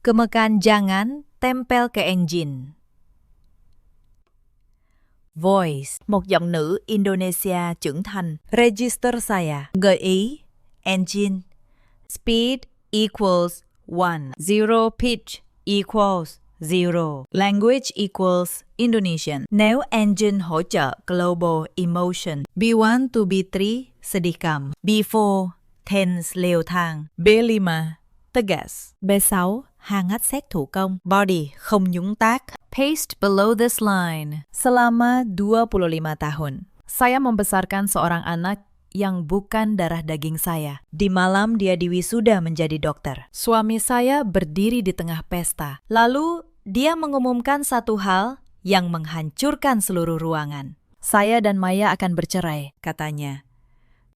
Kemekan jangan tempel ke engine. Voice, một giọng nữ Indonesia trưởng thành. Register saya. Gợi ý. Engine. Speed equals 1. Zero pitch equals 0. Language equals Indonesian. Nếu engine hỗ trợ global emotion. B1 to B3 sedihkam. B4 tense leo thang. B5 tegas. B6 hangat xét thủ công. Body không nhúng tác. Paste below this line. Selama 25 tahun. Saya membesarkan seorang anak yang bukan darah daging saya. Di malam dia diwisuda menjadi dokter. Suami saya berdiri di tengah pesta. Lalu dia mengumumkan satu hal yang menghancurkan seluruh ruangan. Saya dan Maya akan bercerai, katanya.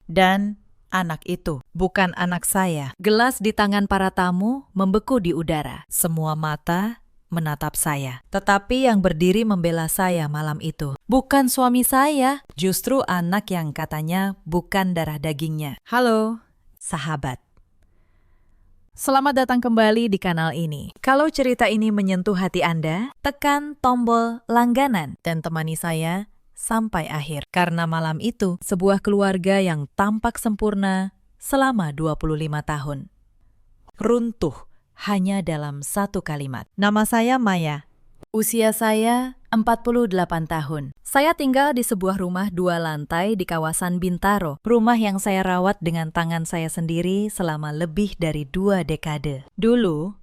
Dan anak itu bukan anak saya. Gelas di tangan para tamu membeku di udara. Semua mata menatap saya. Tetapi yang berdiri membela saya malam itu bukan suami saya, justru anak yang katanya bukan darah dagingnya. Halo, sahabat. Selamat datang kembali di kanal ini. Kalau cerita ini menyentuh hati Anda, tekan tombol langganan dan temani saya sampai akhir. Karena malam itu, sebuah keluarga yang tampak sempurna selama 25 tahun runtuh hanya dalam satu kalimat. Nama saya Maya. Usia saya 48 tahun. Saya tinggal di sebuah rumah 2 lantai di kawasan Bintaro. Rumah yang saya rawat dengan tangan saya sendiri selama lebih dari 2 dekade. Dulu,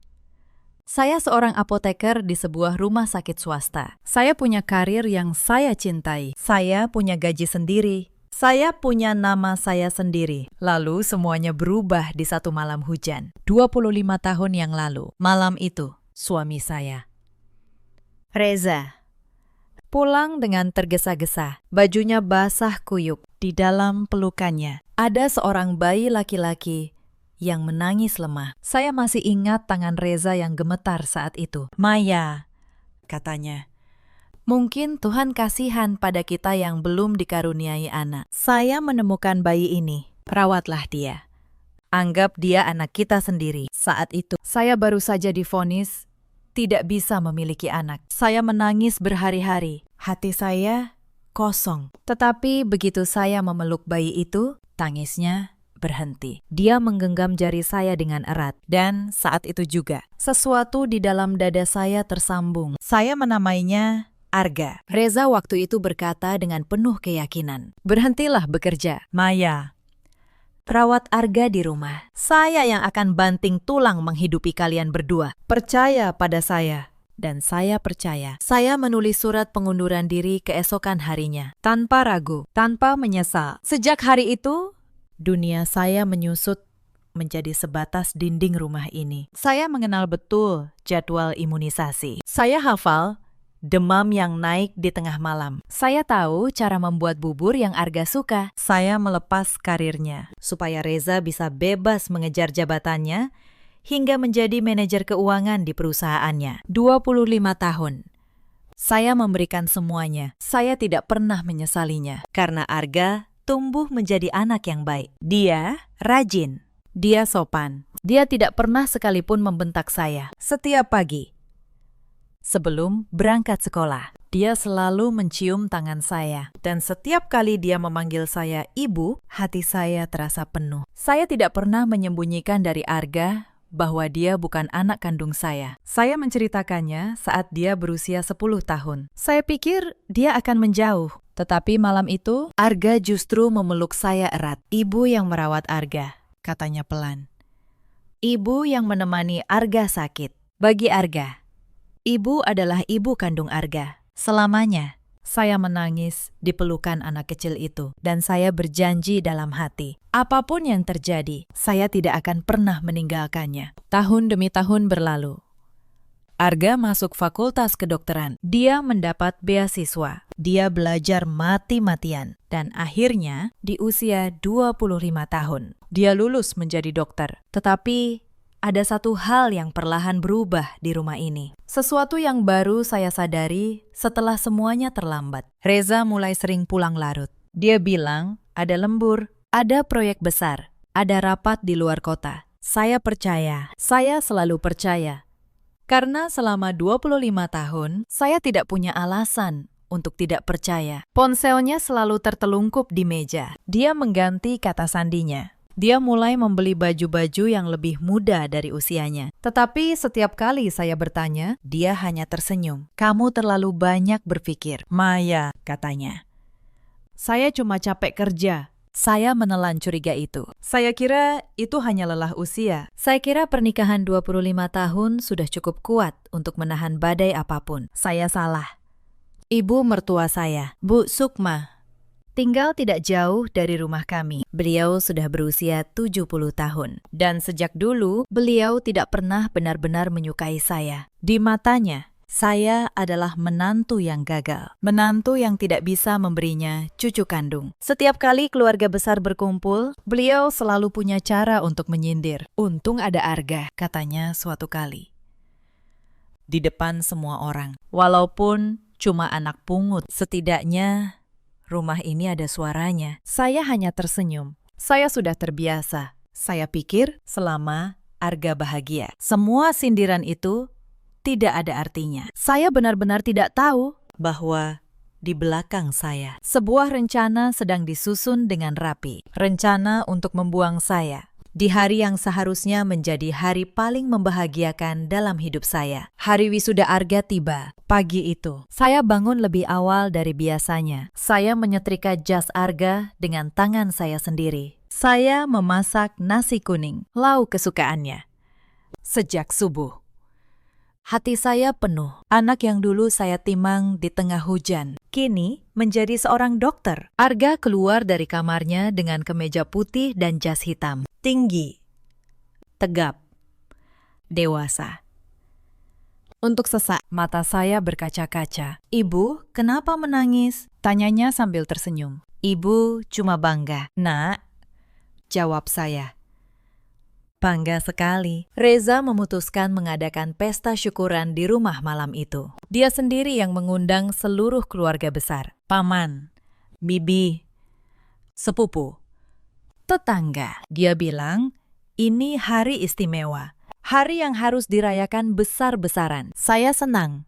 saya seorang apoteker di sebuah rumah sakit swasta. Saya punya karir yang saya cintai. Saya punya gaji sendiri. Saya punya nama saya sendiri. Lalu semuanya berubah di satu malam hujan. 25 tahun yang lalu. Malam itu, suami saya, Reza, pulang dengan tergesa-gesa. Bajunya basah kuyup. Di dalam pelukannya ada seorang bayi laki-laki yang menangis lemah. Saya masih ingat tangan Reza yang gemetar saat itu. Maya, katanya. Mungkin Tuhan kasihan pada kita yang belum dikaruniai anak. Saya menemukan bayi ini. Rawatlah dia. Anggap dia anak kita sendiri. Saat itu, saya baru saja divonis tidak bisa memiliki anak. Saya menangis berhari-hari. Hati saya kosong. Tetapi begitu saya memeluk bayi itu, tangisnya berhenti. Dia menggenggam jari saya dengan erat. Dan saat itu juga, sesuatu di dalam dada saya tersambung. Saya menamainya Arga. Reza waktu itu berkata dengan penuh keyakinan, "Berhentilah bekerja, Maya. Rawat Arga di rumah. Saya yang akan banting tulang menghidupi kalian berdua. Percaya pada saya." Dan saya percaya. Saya menulis surat pengunduran diri keesokan harinya. Tanpa ragu, tanpa menyesal. Sejak hari itu, dunia saya menyusut menjadi sebatas dinding rumah ini. Saya mengenal betul jadwal imunisasi. Saya hafal demam yang naik di tengah malam. Saya tahu cara membuat bubur yang Arga suka. Saya melepas karirnya supaya Reza bisa bebas mengejar jabatannya hingga menjadi manajer keuangan di perusahaannya. 25 tahun. Saya memberikan semuanya. Saya tidak pernah menyesalinya. Karena Arga tumbuh menjadi anak yang baik. Dia rajin. Dia sopan. Dia tidak pernah sekalipun membentak saya. Setiap pagi, sebelum berangkat sekolah, dia selalu mencium tangan saya. Dan setiap kali dia memanggil saya ibu, hati saya terasa penuh. Saya tidak pernah menyembunyikan dari Arga bahwa dia bukan anak kandung saya. Saya menceritakannya saat dia berusia 10 tahun. Saya pikir dia akan menjauh. Tetapi malam itu, Arga justru memeluk saya erat. Ibu yang merawat Arga, katanya pelan. Ibu yang menemani Arga sakit. Bagi Arga, ibu adalah ibu kandung Arga. Selamanya. Saya menangis di pelukan anak kecil itu. Dan saya berjanji dalam hati, apapun yang terjadi, saya tidak akan pernah meninggalkannya. Tahun demi tahun berlalu. Arga masuk fakultas kedokteran. Dia mendapat beasiswa. Dia belajar mati-matian. Dan akhirnya, di usia 25 tahun, dia lulus menjadi dokter. Tetapi ada satu hal yang perlahan berubah di rumah ini. Sesuatu yang baru saya sadari setelah semuanya terlambat. Reza mulai sering pulang larut. Dia bilang ada lembur, ada proyek besar, ada rapat di luar kota. Saya percaya, saya selalu percaya. Karena selama 25 tahun, saya tidak punya alasan untuk tidak percaya. Ponselnya selalu tertelungkup di meja. Dia mengganti kata sandinya. Dia mulai membeli baju-baju yang lebih muda dari usianya. Tetapi setiap kali saya bertanya, dia hanya tersenyum. Kamu terlalu banyak berpikir, Maya, katanya. Saya cuma capek kerja. Saya menelan curiga itu. Saya kira itu hanya lelah usia. Saya kira pernikahan 25 tahun sudah cukup kuat untuk menahan badai apapun. Saya salah. Ibu mertua saya, Bu Sukma, tinggal tidak jauh dari rumah kami. Beliau sudah berusia 70 tahun. Dan sejak dulu, beliau tidak pernah benar-benar menyukai saya. Di matanya, saya adalah menantu yang gagal. Menantu yang tidak bisa memberinya cucu kandung. Setiap kali keluarga besar berkumpul, beliau selalu punya cara untuk menyindir. Untung ada Arga, katanya suatu kali. Di depan semua orang. Walaupun cuma anak pungut, setidaknya rumah ini ada suaranya. Saya hanya tersenyum. Saya sudah terbiasa. Saya pikir selama Arga bahagia. Semua sindiran itu tidak ada artinya. Saya benar-benar tidak tahu bahwa di belakang saya sebuah rencana sedang disusun dengan rapi. Rencana untuk membuang saya di hari yang seharusnya menjadi hari paling membahagiakan dalam hidup saya. Hari wisuda Arga tiba. Pagi itu, saya bangun lebih awal dari biasanya. Saya menyetrika jas Arga dengan tangan saya sendiri. Saya memasak nasi kuning, lauk kesukaannya. Sejak subuh, hati saya penuh. Anak yang dulu saya timang di tengah hujan, kini menjadi seorang dokter. Arga keluar dari kamarnya dengan kemeja putih dan jas hitam. Tinggi, tegap, dewasa. Untuk sesak, mata saya berkaca-kaca. Ibu, kenapa menangis? Tanyanya sambil tersenyum. Ibu cuma bangga. Nak, jawab saya. Bangga sekali. Reza memutuskan mengadakan pesta syukuran di rumah malam itu. Dia sendiri yang mengundang seluruh keluarga besar. Paman, bibi, sepupu, tetangga. Dia bilang, ini hari istimewa. Hari yang harus dirayakan besar-besaran. Saya senang.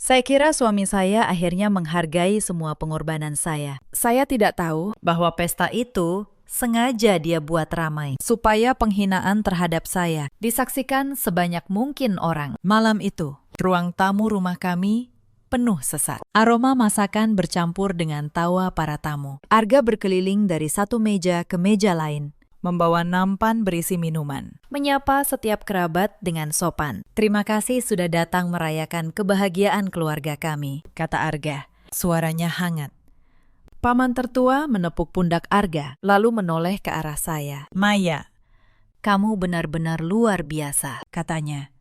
Saya kira suami saya akhirnya menghargai semua pengorbanan saya. Saya tidak tahu bahwa pesta itu sengaja dia buat ramai, supaya penghinaan terhadap saya disaksikan sebanyak mungkin orang. Malam itu, ruang tamu rumah kami penuh sesak. Aroma masakan bercampur dengan tawa para tamu. Arga berkeliling dari satu meja ke meja lain, membawa nampan berisi minuman. Menyapa setiap kerabat dengan sopan. Terima kasih sudah datang merayakan kebahagiaan keluarga kami, kata Arga. Suaranya hangat. Paman tertua menepuk pundak Arga, lalu menoleh ke arah saya. Maya, kamu benar-benar luar biasa, katanya.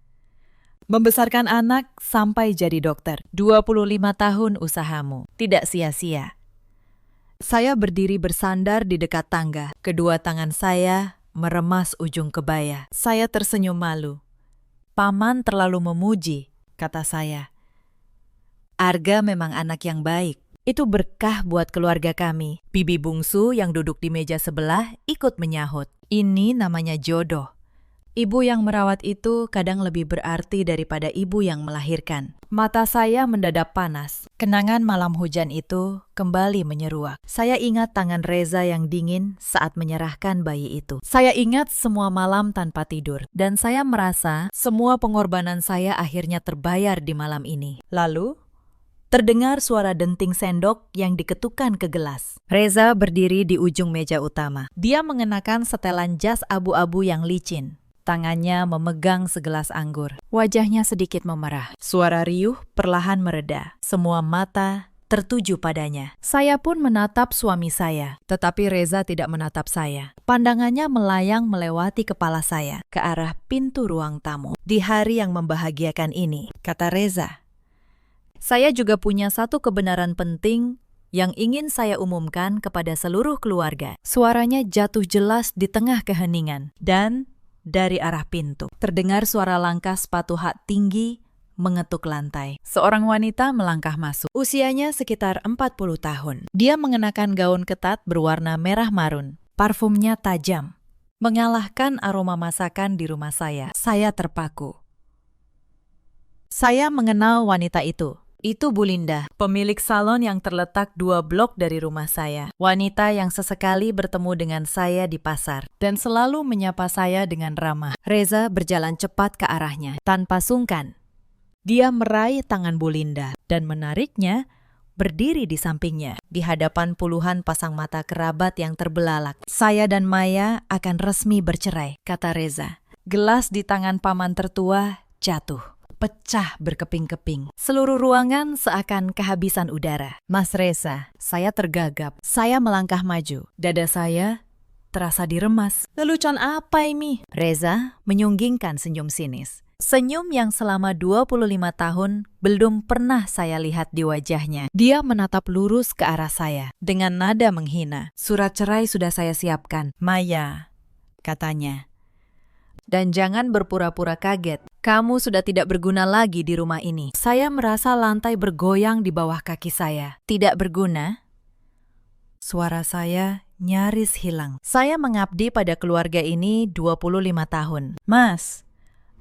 Membesarkan anak sampai jadi dokter. 25 tahun usahamu, tidak sia-sia. Saya berdiri bersandar di dekat tangga. Kedua tangan saya meremas ujung kebaya. Saya tersenyum malu. Paman terlalu memuji, kata saya. Arga memang anak yang baik. Itu berkah buat keluarga kami. Bibi bungsu yang duduk di meja sebelah ikut menyahut. Ini namanya jodoh. Ibu yang merawat itu kadang lebih berarti daripada ibu yang melahirkan. Mata saya mendadak panas. Kenangan malam hujan itu kembali menyeruak. Saya ingat tangan Reza yang dingin saat menyerahkan bayi itu. Saya ingat semua malam tanpa tidur. Dan saya merasa semua pengorbanan saya akhirnya terbayar di malam ini. Lalu terdengar suara denting sendok yang diketukkan ke gelas. Reza berdiri di ujung meja utama. Dia mengenakan setelan jas abu-abu yang licin. Tangannya memegang segelas anggur. Wajahnya sedikit memerah. Suara riuh perlahan mereda. Semua mata tertuju padanya. Saya pun menatap suami saya, tetapi Reza tidak menatap saya. Pandangannya melayang melewati kepala saya ke arah pintu ruang tamu. Di hari yang membahagiakan ini, kata Reza, saya juga punya satu kebenaran penting yang ingin saya umumkan kepada seluruh keluarga. Suaranya jatuh jelas di tengah keheningan. Dan dari arah pintu terdengar suara langkah sepatu hak tinggi mengetuk lantai. Seorang wanita melangkah masuk. Usianya sekitar 40 tahun. Dia mengenakan gaun ketat berwarna merah marun. Parfumnya tajam, mengalahkan aroma masakan di rumah saya. Saya terpaku. Saya mengenal wanita itu. Itu Bu Linda, pemilik salon yang terletak 2 blok dari rumah saya. Wanita yang sesekali bertemu dengan saya di pasar dan selalu menyapa saya dengan ramah. Reza berjalan cepat ke arahnya, tanpa sungkan. Dia meraih tangan Bu Linda dan menariknya berdiri di sampingnya. Di hadapan puluhan pasang mata kerabat yang terbelalak. Saya dan Maya akan resmi bercerai, kata Reza. Gelas di tangan paman tertua jatuh. Pecah berkeping-keping. Seluruh ruangan seakan kehabisan udara. Mas Reza, saya tergagap. Saya melangkah maju. Dada saya terasa diremas. Lelucon apa ini? Reza menyunggingkan senyum sinis. Senyum yang selama 25 tahun belum pernah saya lihat di wajahnya. Dia menatap lurus ke arah saya dengan nada menghina. Surat cerai sudah saya siapkan, Maya, katanya. Dan jangan berpura-pura kaget. Kamu sudah tidak berguna lagi di rumah ini. Saya merasa lantai bergoyang di bawah kaki saya. Tidak berguna? Suara saya nyaris hilang. Saya mengabdi pada keluarga ini 25 tahun. Mas,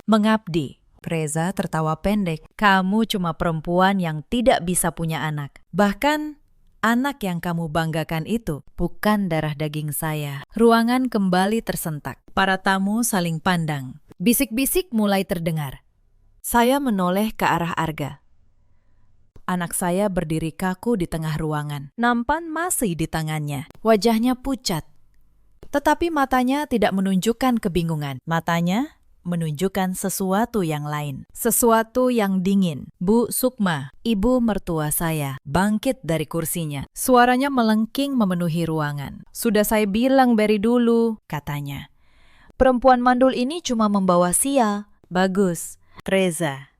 mengabdi. Reza tertawa pendek. Kamu cuma perempuan yang tidak bisa punya anak. Bahkan anak yang kamu banggakan itu bukan darah daging saya. Ruangan kembali tersentak. Para tamu saling pandang. Bisik-bisik mulai terdengar. Saya menoleh ke arah Arga. Anak saya berdiri kaku di tengah ruangan. Nampan masih di tangannya. Wajahnya pucat. Tetapi matanya tidak menunjukkan kebingungan. Matanya menunjukkan sesuatu yang lain. Sesuatu yang dingin. Bu Sukma, ibu mertua saya, bangkit dari kursinya. Suaranya melengking memenuhi ruangan. Sudah saya bilang dari dulu, katanya. Perempuan mandul ini cuma membawa sial. Bagus, Reza.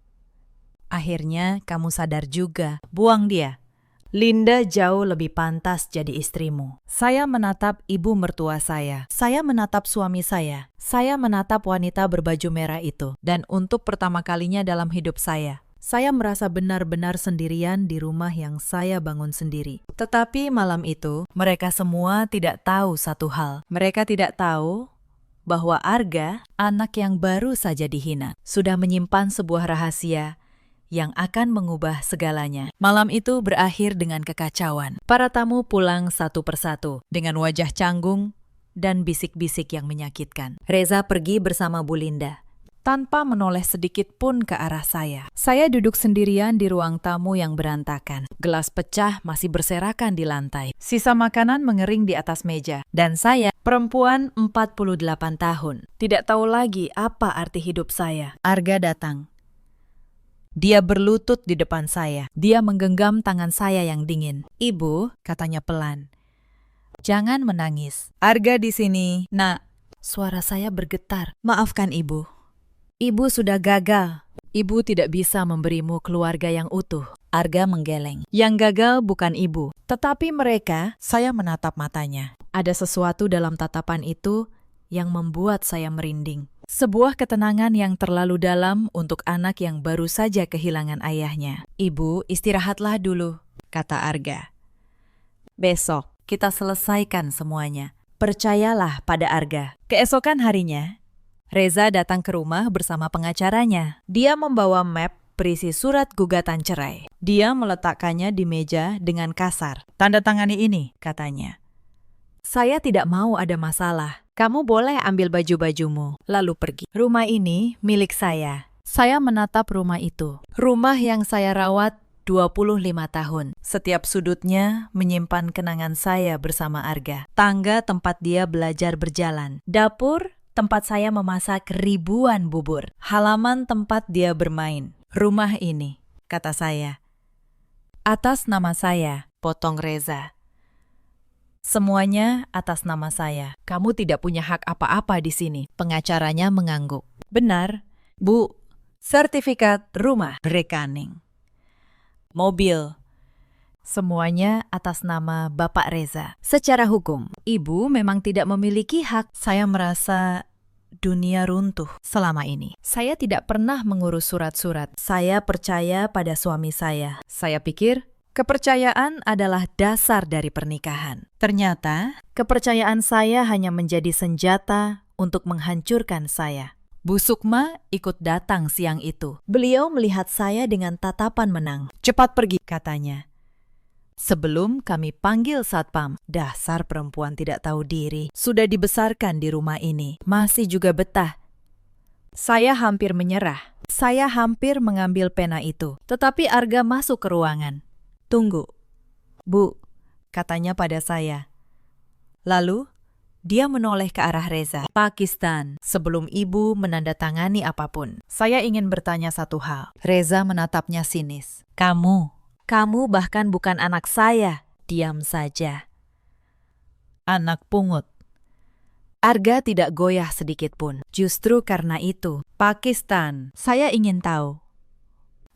Akhirnya kamu sadar juga. Buang dia. Linda jauh lebih pantas jadi istrimu. Saya menatap ibu mertua saya. Saya menatap suami saya. Saya menatap wanita berbaju merah itu. Dan untuk pertama kalinya dalam hidup saya merasa benar-benar sendirian di rumah yang saya bangun sendiri. Tetapi malam itu, mereka semua tidak tahu satu hal. Mereka tidak tahu bahwa Arga, anak yang baru saja dihina, sudah menyimpan sebuah rahasia yang akan mengubah segalanya. Malam itu berakhir dengan kekacauan. Para tamu pulang satu persatu dengan wajah canggung dan bisik-bisik yang menyakitkan. Reza pergi bersama Bu Linda, tanpa menoleh sedikit pun ke arah saya. Saya duduk sendirian di ruang tamu yang berantakan. Gelas pecah masih berserakan di lantai. Sisa makanan mengering di atas meja. Dan saya, perempuan 48 tahun, tidak tahu lagi apa arti hidup saya. Arga datang. Dia berlutut di depan saya. Dia menggenggam tangan saya yang dingin. Ibu, katanya pelan, jangan menangis. Arga di sini. Nak, suara saya bergetar. Maafkan ibu. Ibu sudah gagal. Ibu tidak bisa memberimu keluarga yang utuh. Arga menggeleng. Yang gagal bukan ibu, tetapi mereka. Saya menatap matanya. Ada sesuatu dalam tatapan itu yang membuat saya merinding. Sebuah ketenangan yang terlalu dalam untuk anak yang baru saja kehilangan ayahnya. Ibu, istirahatlah dulu, kata Arga. Besok kita selesaikan semuanya. Percayalah pada Arga. Keesokan harinya, Reza datang ke rumah bersama pengacaranya. Dia membawa map berisi surat gugatan cerai. Dia meletakkannya di meja dengan kasar. Tanda tangani ini, katanya. Saya tidak mau ada masalah. Kamu boleh ambil baju-bajumu, lalu pergi. Rumah ini milik saya. Saya menatap rumah itu. Rumah yang saya rawat 25 tahun. Setiap sudutnya menyimpan kenangan saya bersama Arga. Tangga tempat dia belajar berjalan. Dapur tempat saya memasak ribuan bubur. Halaman tempat dia bermain. Rumah ini, kata saya. Atas nama saya, potong Reza. Semuanya atas nama saya. Kamu tidak punya hak apa-apa di sini. Pengacaranya mengangguk. Benar, Bu. Sertifikat rumah, rekening, mobil. Semuanya atas nama Bapak Reza. Secara hukum, Ibu memang tidak memiliki hak. Saya merasa dunia runtuh selama ini. Saya tidak pernah mengurus surat-surat. Saya percaya pada suami saya. Saya pikir kepercayaan adalah dasar dari pernikahan. Ternyata, kepercayaan saya hanya menjadi senjata untuk menghancurkan saya. Bu Sukma ikut datang siang itu. Beliau melihat saya dengan tatapan menang. "Cepat pergi," katanya. Sebelum kami panggil satpam, dasar perempuan tidak tahu diri. Sudah dibesarkan di rumah ini, masih juga betah. Saya hampir menyerah. Saya hampir mengambil pena itu. Tetapi Arga masuk ke ruangan. "Tunggu, Bu," katanya pada saya. Lalu, dia menoleh ke arah Reza. "Pakistan, sebelum ibu menandatangani apapun, saya ingin bertanya satu hal." Reza menatapnya sinis. Kamu bahkan bukan anak saya." "Diam saja. Anak pungut." Arga tidak goyah sedikit pun. "Justru karena itu, Pakistan, saya ingin tahu.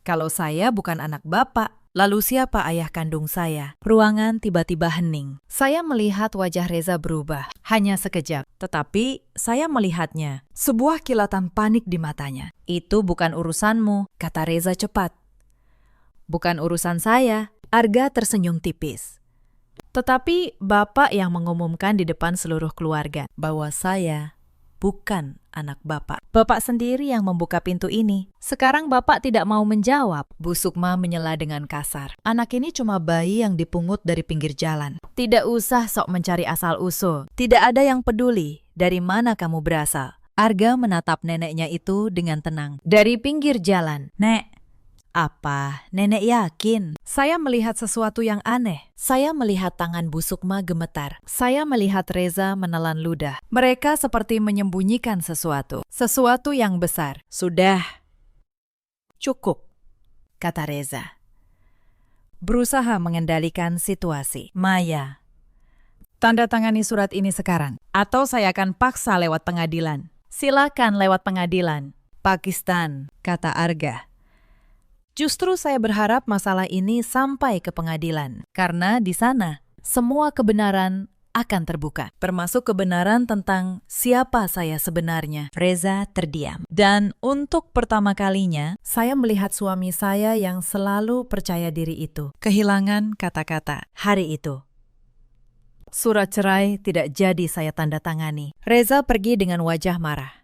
Kalau saya bukan anak bapak, lalu siapa ayah kandung saya?" Ruangan tiba-tiba hening. Saya melihat wajah Reza berubah. Hanya sekejap. Tetapi saya melihatnya. Sebuah kilatan panik di matanya. "Itu bukan urusanmu," kata Reza cepat. "Bukan urusan saya." Arga tersenyum tipis. "Tetapi bapak yang mengumumkan di depan seluruh keluarga bahwa saya bukan anak bapak. Bapak sendiri yang membuka pintu ini. Sekarang bapak tidak mau menjawab." Bu Sukma menyela dengan kasar. "Anak ini cuma bayi yang dipungut dari pinggir jalan. Tidak usah sok mencari asal-usul. Tidak ada yang peduli dari mana kamu berasal." Arga menatap neneknya itu dengan tenang. "Dari pinggir jalan, Nek." "Apa? Nenek yakin?" Saya melihat sesuatu yang aneh. Saya melihat tangan Bu Sukma gemetar. Saya melihat Reza menelan ludah. Mereka seperti menyembunyikan sesuatu. Sesuatu yang besar. "Sudah. Cukup," kata Reza. Berusaha mengendalikan situasi. "Maya, tanda tangani surat ini sekarang. Atau saya akan paksa lewat pengadilan." "Silakan lewat pengadilan." "Pakistan," kata Arga. "Justru saya berharap masalah ini sampai ke pengadilan, karena di sana semua kebenaran akan terbuka, termasuk kebenaran tentang siapa saya sebenarnya." Reza terdiam. Dan untuk pertama kalinya, saya melihat suami saya yang selalu percaya diri itu kehilangan kata-kata. Hari itu, surat cerai tidak jadi saya tanda tangani. Reza pergi dengan wajah marah.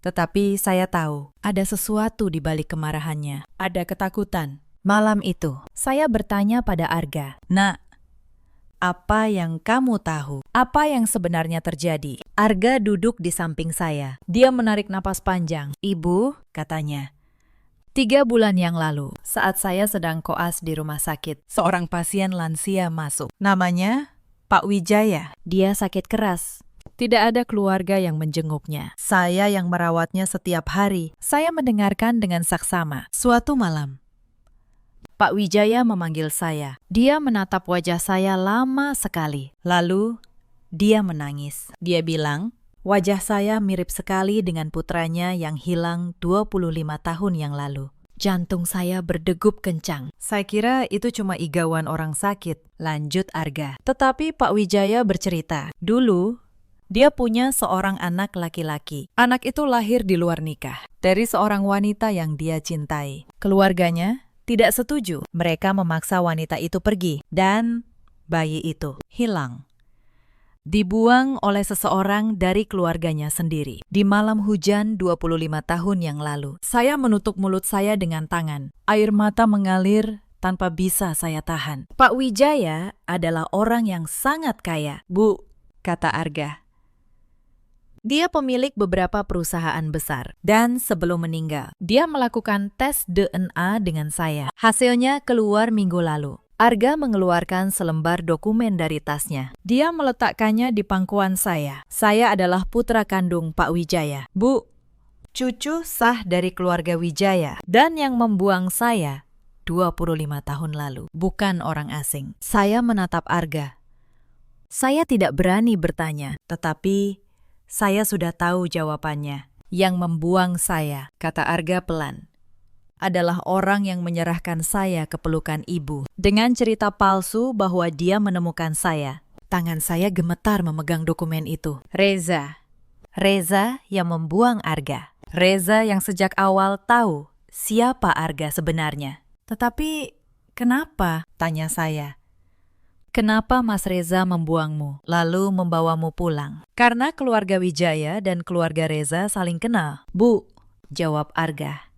Tetapi saya tahu ada sesuatu di balik kemarahannya. Ada ketakutan. Malam itu, saya bertanya pada Arga, "Nak, apa yang kamu tahu? Apa yang sebenarnya terjadi?" Arga duduk di samping saya. Dia menarik napas panjang. "Ibu," katanya, 3 bulan yang lalu, saat saya sedang koas di rumah sakit, seorang pasien lansia masuk. Namanya Pak Wijaya. Dia sakit keras. Tidak ada keluarga yang menjenguknya. Saya yang merawatnya setiap hari. Saya mendengarkan dengan saksama. Suatu malam, Pak Wijaya memanggil saya. Dia menatap wajah saya lama sekali. Lalu, dia menangis. Dia bilang, wajah saya mirip sekali dengan putranya yang hilang 25 tahun yang lalu. Jantung saya berdegup kencang. Saya kira itu cuma igauan orang sakit, lanjut Arga. Tetapi Pak Wijaya bercerita, dulu dia punya seorang anak laki-laki. Anak itu lahir di luar nikah dari seorang wanita yang dia cintai. Keluarganya tidak setuju. Mereka memaksa wanita itu pergi dan bayi itu hilang. Dibuang oleh seseorang dari keluarganya sendiri. Di malam hujan 25 tahun yang lalu, saya menutup mulut saya dengan tangan. Air mata mengalir tanpa bisa saya tahan. Pak Wijaya adalah orang yang sangat kaya. "Bu," kata Arga. Dia pemilik beberapa perusahaan besar. Dan sebelum meninggal, dia melakukan tes DNA dengan saya. Hasilnya keluar minggu lalu. Arga mengeluarkan selembar dokumen dari tasnya. Dia meletakkannya di pangkuan saya. Saya adalah putra kandung Pak Wijaya. "Bu, cucu sah dari keluarga Wijaya. Dan yang membuang saya 25 tahun lalu. Bukan orang asing." Saya menatap Arga. Saya tidak berani bertanya, tetapi saya sudah tahu jawabannya. "Yang membuang saya," kata Arga pelan, "adalah orang yang menyerahkan saya ke pelukan ibu dengan cerita palsu bahwa dia menemukan saya." Tangan saya gemetar memegang dokumen itu. Reza. Reza yang membuang Arga. Reza yang sejak awal tahu siapa Arga sebenarnya. "Tetapi kenapa?" tanya saya. Kenapa Mas Reza membuangmu, lalu membawamu pulang? Karena keluarga Wijaya dan keluarga Reza saling kenal. Bu, jawab Arga.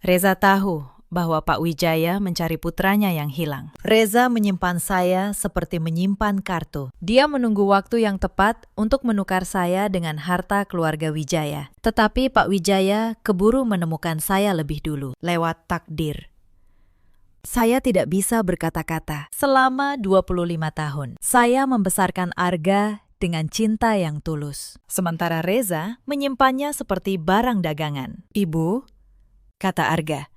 Reza tahu bahwa Pak Wijaya mencari putranya yang hilang. Reza menyimpan saya seperti menyimpan kartu. Dia menunggu waktu yang tepat untuk menukar saya dengan harta keluarga Wijaya. Tetapi Pak Wijaya keburu menemukan saya lebih dulu, lewat takdir. Saya tidak bisa berkata-kata. Selama 25 tahun, saya membesarkan Arga dengan cinta yang tulus. Sementara Reza menyimpannya seperti barang dagangan. Ibu, kata Arga,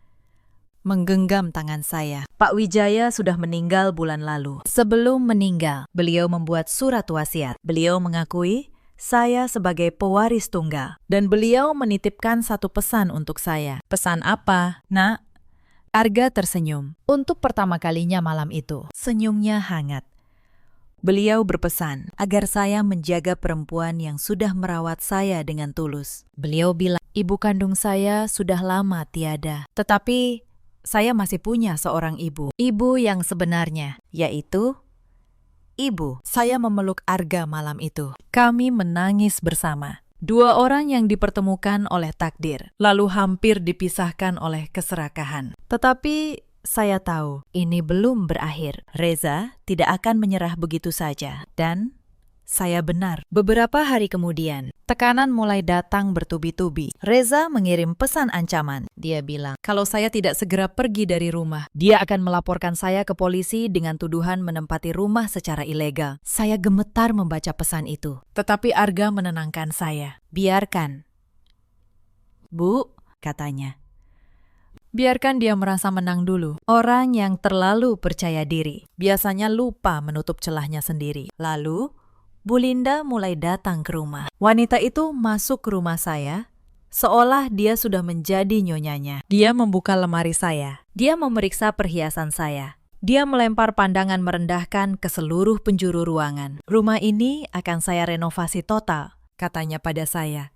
menggenggam tangan saya. Pak Wijaya sudah meninggal bulan lalu. Sebelum meninggal, beliau membuat surat wasiat. Beliau mengakui saya sebagai pewaris tunggal. Dan beliau menitipkan satu pesan untuk saya. Pesan apa, Nak? Arga tersenyum. Untuk pertama kalinya malam itu, senyumnya hangat. Beliau berpesan agar saya menjaga perempuan yang sudah merawat saya dengan tulus. Beliau bilang, ibu kandung saya sudah lama tiada. Tetapi saya masih punya seorang ibu. Ibu yang sebenarnya, yaitu ibu. Saya memeluk Arga malam itu. Kami menangis bersama. Dua orang yang dipertemukan oleh takdir, lalu hampir dipisahkan oleh keserakahan. Tetapi saya tahu ini belum berakhir. Reza tidak akan menyerah begitu saja. Dan saya benar. Beberapa hari kemudian, tekanan mulai datang bertubi-tubi. Reza mengirim pesan ancaman. Dia bilang, kalau saya tidak segera pergi dari rumah, dia akan melaporkan saya ke polisi dengan tuduhan menempati rumah secara ilegal. Saya gemetar membaca pesan itu. Tetapi Arga menenangkan saya. Biarkan. Bu, katanya. Biarkan dia merasa menang dulu. Orang yang terlalu percaya diri biasanya lupa menutup celahnya sendiri. Lalu, Bu Linda mulai datang ke rumah. Wanita itu masuk ke rumah saya, seolah dia sudah menjadi nyonyanya. Dia membuka lemari saya. Dia memeriksa perhiasan saya. Dia melempar pandangan merendahkan ke seluruh penjuru ruangan. Rumah ini akan saya renovasi total, katanya pada saya.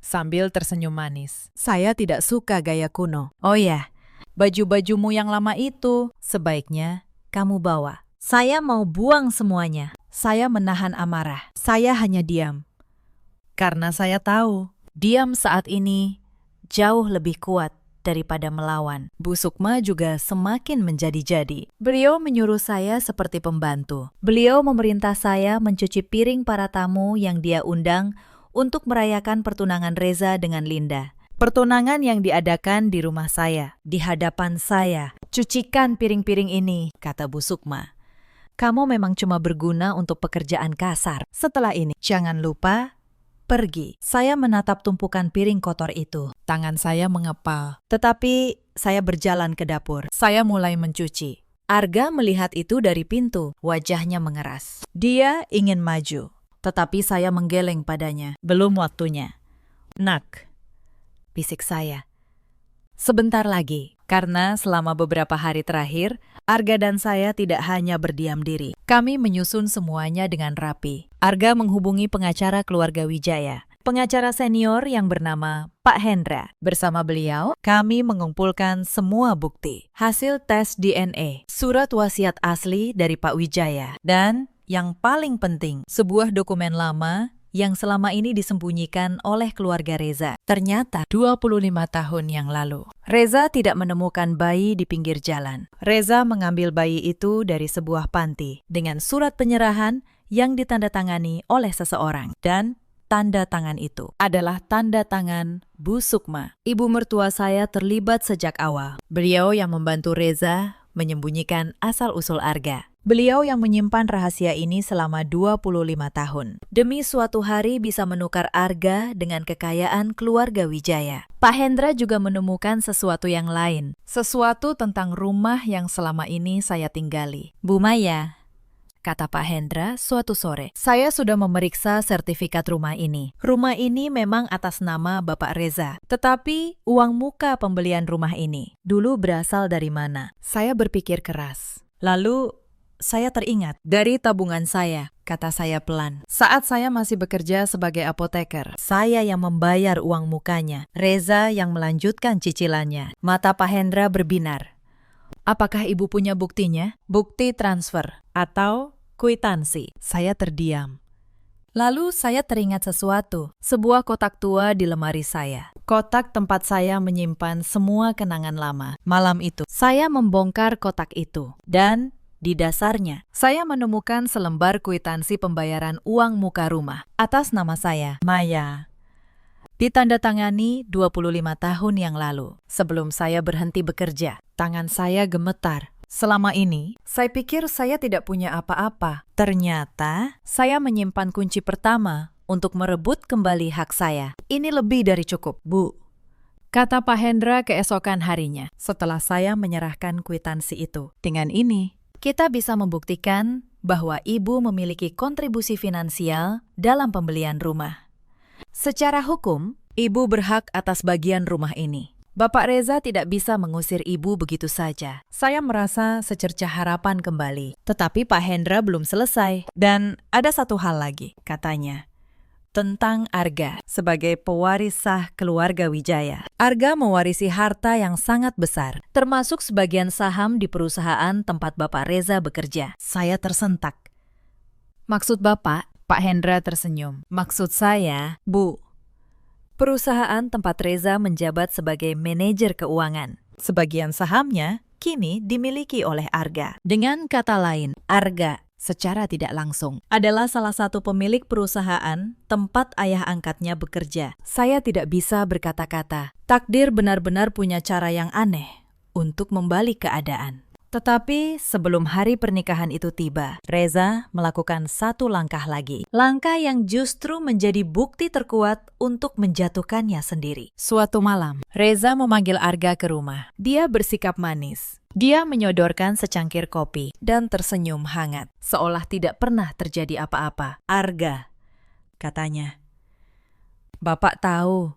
Sambil tersenyum manis. Saya tidak suka gaya kuno. Oh ya, baju-bajumu yang lama itu sebaiknya kamu bawa. Saya mau buang semuanya. Saya menahan amarah. Saya hanya diam. Karena saya tahu, diam saat ini jauh lebih kuat daripada melawan. Bu Sukma juga semakin menjadi-jadi. Beliau menyuruh saya seperti pembantu. Beliau memerintah saya mencuci piring para tamu yang dia undang untuk merayakan pertunangan Reza dengan Linda. Pertunangan yang diadakan di rumah saya, di hadapan saya. Cucikan piring-piring ini, kata Bu Sukma. Kamu memang cuma berguna untuk pekerjaan kasar. Setelah ini, jangan lupa pergi. Saya menatap tumpukan piring kotor itu. Tangan saya mengepal. Tetapi saya berjalan ke dapur. Saya mulai mencuci. Arga melihat itu dari pintu. Wajahnya mengeras. Dia ingin maju. Tetapi saya menggeleng padanya. Belum waktunya. Nak, bisik saya. Sebentar lagi. Karena selama beberapa hari terakhir, Arga dan saya tidak hanya berdiam diri. Kami menyusun semuanya dengan rapi. Arga menghubungi pengacara keluarga Wijaya, pengacara senior yang bernama Pak Hendra. Bersama beliau, kami mengumpulkan semua bukti. Hasil tes DNA, surat wasiat asli dari Pak Wijaya, dan yang paling penting, sebuah dokumen lama yang selama ini disembunyikan oleh keluarga Reza. Ternyata 25 tahun yang lalu, Reza tidak menemukan bayi di pinggir jalan. Reza mengambil bayi itu dari sebuah panti dengan surat penyerahan yang ditandatangani oleh seseorang. Dan tanda tangan itu adalah tanda tangan Bu Sukma. Ibu mertua saya terlibat sejak awal. Beliau yang membantu Reza menyembunyikan asal-usul Arga. Beliau yang menyimpan rahasia ini selama 25 tahun. Demi suatu hari bisa menukar Arga dengan kekayaan keluarga Wijaya. Pak Hendra juga menemukan sesuatu yang lain. Sesuatu tentang rumah yang selama ini saya tinggali. Bu Maya, kata Pak Hendra suatu sore, saya sudah memeriksa sertifikat rumah ini. Rumah ini memang atas nama Bapak Reza. Tetapi uang muka pembelian rumah ini dulu berasal dari mana? Saya berpikir keras. Lalu saya teringat dari tabungan saya, kata saya pelan. Saat saya masih bekerja sebagai apoteker, saya yang membayar uang mukanya, Reza yang melanjutkan cicilannya. Mata Pak Hendra berbinar. Apakah ibu punya buktinya? Bukti transfer atau kwitansi. Saya terdiam. Lalu saya teringat sesuatu, sebuah kotak tua di lemari saya. Kotak tempat saya menyimpan semua kenangan lama. Malam itu, saya membongkar kotak itu. Dan di dasarnya, saya menemukan selembar kwitansi pembayaran uang muka rumah atas nama saya, Maya. Ditandatangani 25 tahun yang lalu, sebelum saya berhenti bekerja. Tangan saya gemetar. Selama ini, saya pikir saya tidak punya apa-apa. Ternyata, saya menyimpan kunci pertama untuk merebut kembali hak saya. Ini lebih dari cukup, Bu, kata Pak Hendra keesokan harinya setelah saya menyerahkan kwitansi itu. Dengan ini, kita bisa membuktikan bahwa ibu memiliki kontribusi finansial dalam pembelian rumah. Secara hukum, ibu berhak atas bagian rumah ini. Bapak Reza tidak bisa mengusir ibu begitu saja. Saya merasa secercah harapan kembali. Tetapi Pak Hendra belum selesai. Dan ada satu hal lagi, katanya. Tentang Arga sebagai pewaris sah keluarga Wijaya. Arga mewarisi harta yang sangat besar, termasuk sebagian saham di perusahaan tempat Bapak Reza bekerja. Saya tersentak. Maksud Bapak? Pak Hendra tersenyum. Maksud saya, Bu, perusahaan tempat Reza menjabat sebagai manajer keuangan. Sebagian sahamnya kini dimiliki oleh Arga. Dengan kata lain, Arga secara tidak langsung adalah salah satu pemilik perusahaan tempat ayah angkatnya bekerja. Saya tidak bisa berkata-kata. Takdir benar-benar punya cara yang aneh untuk membalik keadaan. Tetapi sebelum hari pernikahan itu tiba, Reza melakukan satu langkah lagi. Langkah yang justru menjadi bukti terkuat untuk menjatuhkannya sendiri. Suatu malam, Reza memanggil Arga ke rumah. Dia bersikap manis. Dia menyodorkan secangkir kopi dan tersenyum hangat, seolah tidak pernah terjadi apa-apa. Arga, katanya, Bapak tahu,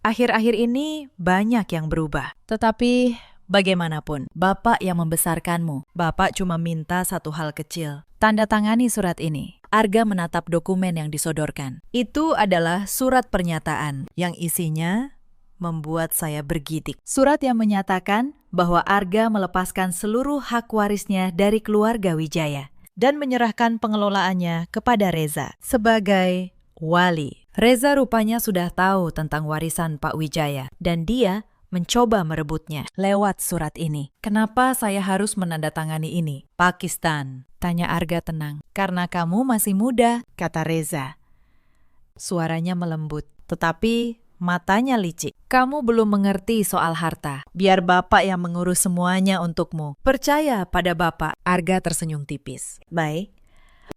akhir-akhir ini banyak yang berubah. Tetapi bagaimanapun, Bapak yang membesarkanmu. Bapak cuma minta satu hal kecil. Tanda tangani surat ini. Arga menatap dokumen yang disodorkan. Itu adalah surat pernyataan yang isinya membuat saya bergidik. Surat yang menyatakan bahwa Arga melepaskan seluruh hak warisnya dari keluarga Wijaya dan menyerahkan pengelolaannya kepada Reza sebagai wali. Reza rupanya sudah tahu tentang warisan Pak Wijaya dan dia mencoba merebutnya lewat surat ini. Kenapa saya harus menandatangani ini? Pakistan, tanya Arga tenang. Karena kamu masih muda, kata Reza. Suaranya melembut, tetapi matanya licik. Kamu belum mengerti soal harta. Biar Bapak yang mengurus semuanya untukmu. Percaya pada Bapak. Arga tersenyum tipis. Baik.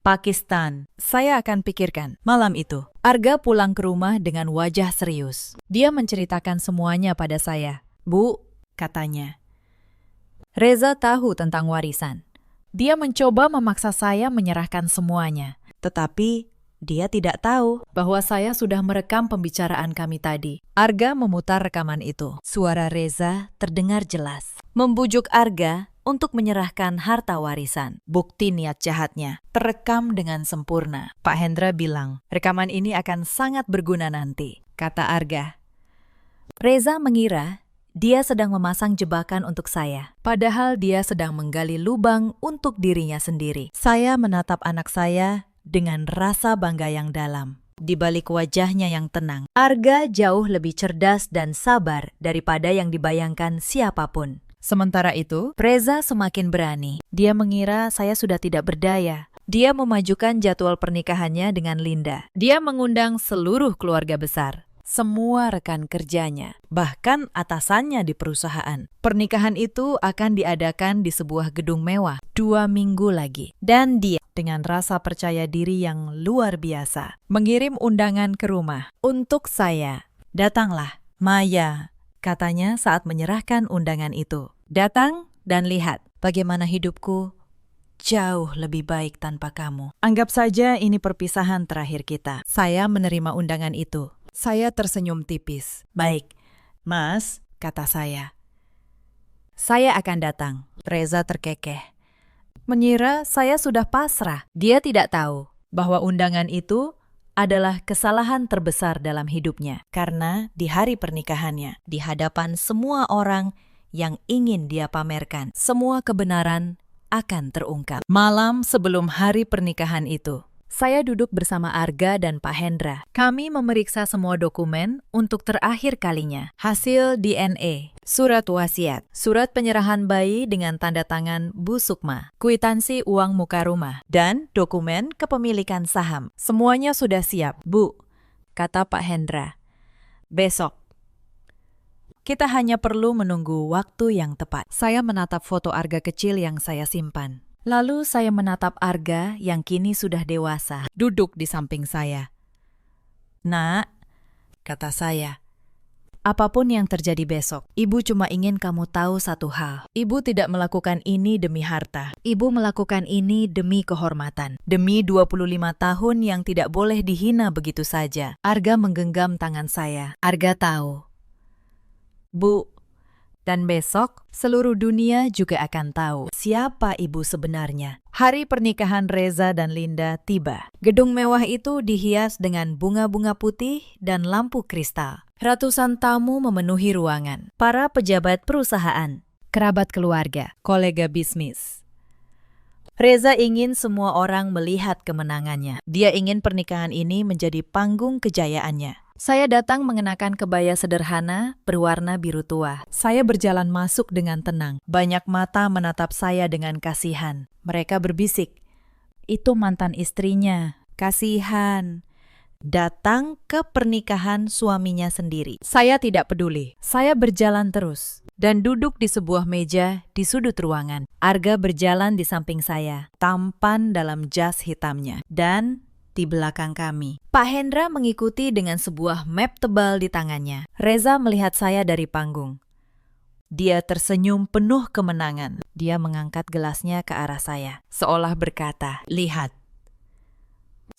Pakistan, saya akan pikirkan. Malam itu, Arga pulang ke rumah dengan wajah serius. Dia menceritakan semuanya pada saya. Bu, katanya, Reza tahu tentang warisan. Dia mencoba memaksa saya menyerahkan semuanya. Tetapi dia tidak tahu bahwa saya sudah merekam pembicaraan kami tadi. Arga memutar rekaman itu. Suara Reza terdengar jelas. Membujuk Arga untuk menyerahkan harta warisan. Bukti niat jahatnya terekam dengan sempurna. Pak Hendra bilang, rekaman ini akan sangat berguna nanti, kata Arga. Reza mengira dia sedang memasang jebakan untuk saya, padahal dia sedang menggali lubang untuk dirinya sendiri. Saya menatap anak saya dengan rasa bangga yang dalam. Di balik wajahnya yang tenang, Arga jauh lebih cerdas dan sabar daripada yang dibayangkan siapapun. Sementara itu, Reza semakin berani. Dia mengira saya sudah tidak berdaya. Dia memajukan jadwal pernikahannya dengan Linda. Dia mengundang seluruh keluarga besar, semua rekan kerjanya, bahkan atasannya di perusahaan. Pernikahan itu akan diadakan di sebuah gedung mewah 2 minggu lagi. Dan dia dengan rasa percaya diri yang luar biasa mengirim undangan ke rumah untuk saya. Datanglah, Maya, katanya saat menyerahkan undangan itu. Datang dan lihat bagaimana hidupku jauh lebih baik tanpa kamu. Anggap saja ini perpisahan terakhir kita. Saya menerima undangan itu. Saya tersenyum tipis. Baik, Mas, kata saya. Saya akan datang. Reza terkekeh. Mengira saya sudah pasrah. Dia tidak tahu bahwa undangan itu adalah kesalahan terbesar dalam hidupnya. Karena di hari pernikahannya, di hadapan semua orang yang ingin dia pamerkan. Semua kebenaran akan terungkap. Malam sebelum hari pernikahan itu, saya duduk bersama Arga dan Pak Hendra. Kami memeriksa semua dokumen untuk terakhir kalinya. Hasil DNA, surat wasiat, surat penyerahan bayi dengan tanda tangan Bu Sukma, kwitansi uang muka rumah, dan dokumen kepemilikan saham. Semuanya sudah siap, Bu, kata Pak Hendra. Besok. Kita hanya perlu menunggu waktu yang tepat. Saya menatap foto Arga kecil yang saya simpan. Lalu saya menatap Arga yang kini sudah dewasa, duduk di samping saya. Nak, kata saya, apapun yang terjadi besok, Ibu cuma ingin kamu tahu satu hal. Ibu tidak melakukan ini demi harta. Ibu melakukan ini demi kehormatan. Demi 25 tahun yang tidak boleh dihina begitu saja. Arga menggenggam tangan saya. Arga tahu. Bu, dan besok seluruh dunia juga akan tahu siapa ibu sebenarnya. Hari pernikahan Reza dan Linda tiba. Gedung mewah itu dihias dengan bunga-bunga putih dan lampu kristal. Ratusan tamu memenuhi ruangan. Para pejabat perusahaan, kerabat keluarga, kolega bisnis. Reza ingin semua orang melihat kemenangannya. Dia ingin pernikahan ini menjadi panggung kejayaannya. Saya datang mengenakan kebaya sederhana berwarna biru tua. Saya berjalan masuk dengan tenang. Banyak mata menatap saya dengan kasihan. Mereka berbisik, "Itu mantan istrinya. Kasihan." Datang ke pernikahan suaminya sendiri. Saya tidak peduli. Saya berjalan terus dan duduk di sebuah meja di sudut ruangan. Arga berjalan di samping saya, tampan dalam jas hitamnya, dan di belakang kami, Pak Hendra mengikuti dengan sebuah map tebal di tangannya. Reza melihat saya dari panggung. Dia tersenyum penuh kemenangan. Dia mengangkat gelasnya ke arah saya, seolah berkata, "Lihat,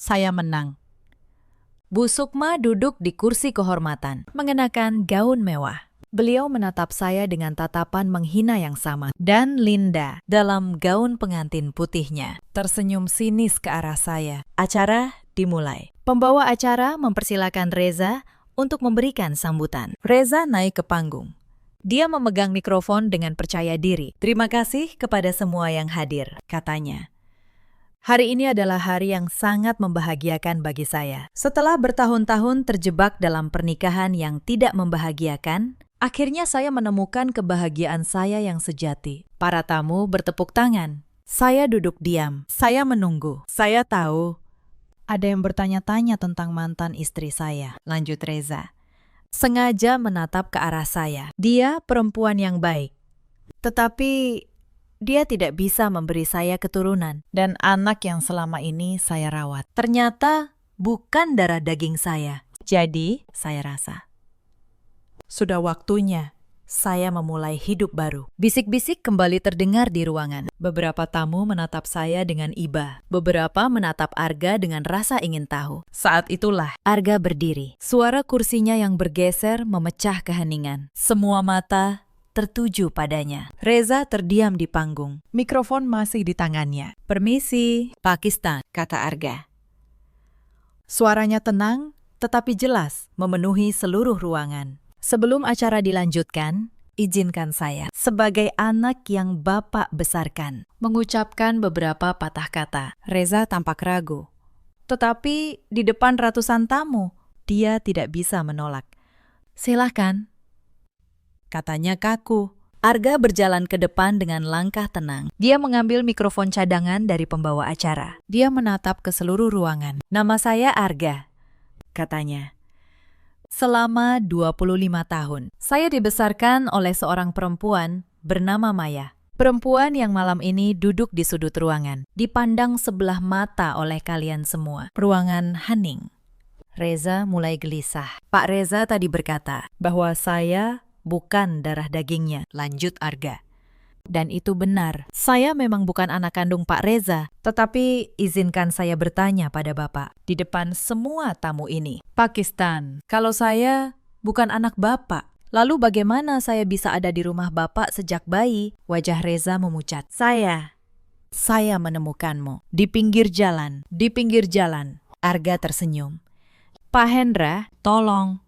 saya menang." Bu Sukma duduk di kursi kehormatan, mengenakan gaun mewah. Beliau menatap saya dengan tatapan menghina yang sama. Dan Linda, dalam gaun pengantin putihnya, tersenyum sinis ke arah saya. Acara dimulai. Pembawa acara mempersilakan Reza untuk memberikan sambutan. Reza naik ke panggung. Dia memegang mikrofon dengan percaya diri. "Terima kasih kepada semua yang hadir," katanya. "Hari ini adalah hari yang sangat membahagiakan bagi saya. Setelah bertahun-tahun terjebak dalam pernikahan yang tidak membahagiakan, akhirnya saya menemukan kebahagiaan saya yang sejati." Para tamu bertepuk tangan. Saya duduk diam. Saya menunggu. Saya tahu ada yang bertanya-tanya tentang mantan istri saya, lanjut Reza. Sengaja menatap ke arah saya. Dia perempuan yang baik. Tetapi dia tidak bisa memberi saya keturunan. Dan anak yang selama ini saya rawat ternyata bukan darah daging saya. Jadi, saya rasa sudah waktunya saya memulai hidup baru. Bisik-bisik kembali terdengar di ruangan. Beberapa tamu menatap saya dengan iba. Beberapa menatap Arga dengan rasa ingin tahu. Saat itulah Arga berdiri. Suara kursinya yang bergeser memecah keheningan. Semua mata tertuju padanya. Reza terdiam di panggung. Mikrofon masih di tangannya. "Permisi, Pakistan," kata Arga. Suaranya tenang, tetapi jelas memenuhi seluruh ruangan. Sebelum acara dilanjutkan, izinkan saya, sebagai anak yang Bapak besarkan, mengucapkan beberapa patah kata. Reza tampak ragu. Tetapi di depan ratusan tamu, dia tidak bisa menolak. "Silakan," katanya kaku. Arga berjalan ke depan dengan langkah tenang. Dia mengambil mikrofon cadangan dari pembawa acara. Dia menatap ke seluruh ruangan. "Nama saya Arga," katanya. "Selama 25 tahun, saya dibesarkan oleh seorang perempuan bernama Maya. Perempuan yang malam ini duduk di sudut ruangan, dipandang sebelah mata oleh kalian semua. Ruangan hening." Reza mulai gelisah. "Pak Reza tadi berkata bahwa saya bukan darah dagingnya," lanjut Arga. "Dan itu benar. Saya memang bukan anak kandung Pak Reza. Tetapi izinkan saya bertanya pada Bapak, di depan semua tamu ini. Pakistan, kalau saya bukan anak Bapak, lalu bagaimana saya bisa ada di rumah Bapak sejak bayi?" Wajah Reza memucat. Saya menemukanmu. Di pinggir jalan. Di pinggir jalan." Arga tersenyum. "Pak Hendra, tolong."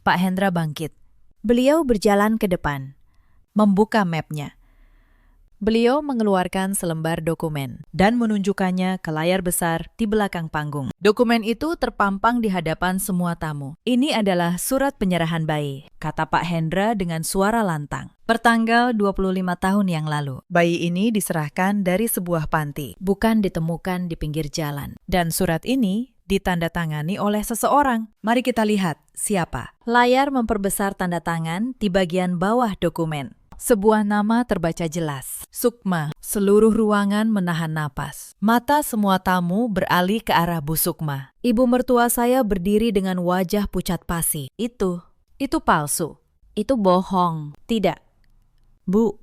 Pak Hendra bangkit. Beliau berjalan ke depan. membuka mapnya. Beliau mengeluarkan selembar dokumen dan menunjukkannya ke layar besar di belakang panggung. Dokumen itu terpampang di hadapan semua tamu. Ini adalah surat penyerahan bayi, kata Pak Hendra dengan suara lantang. Pertanggal 25 tahun yang lalu, bayi ini diserahkan dari sebuah panti, bukan ditemukan di pinggir jalan. Dan surat ini ditandatangani oleh seseorang. Mari kita lihat siapa. Layar memperbesar tanda tangan di bagian bawah dokumen. Sebuah nama terbaca jelas, Sukma. Seluruh ruangan menahan napas. Mata semua tamu beralih ke arah Bu Sukma. Ibu mertua saya berdiri dengan wajah pucat pasi. Itu palsu. Itu bohong. Tidak. Bu,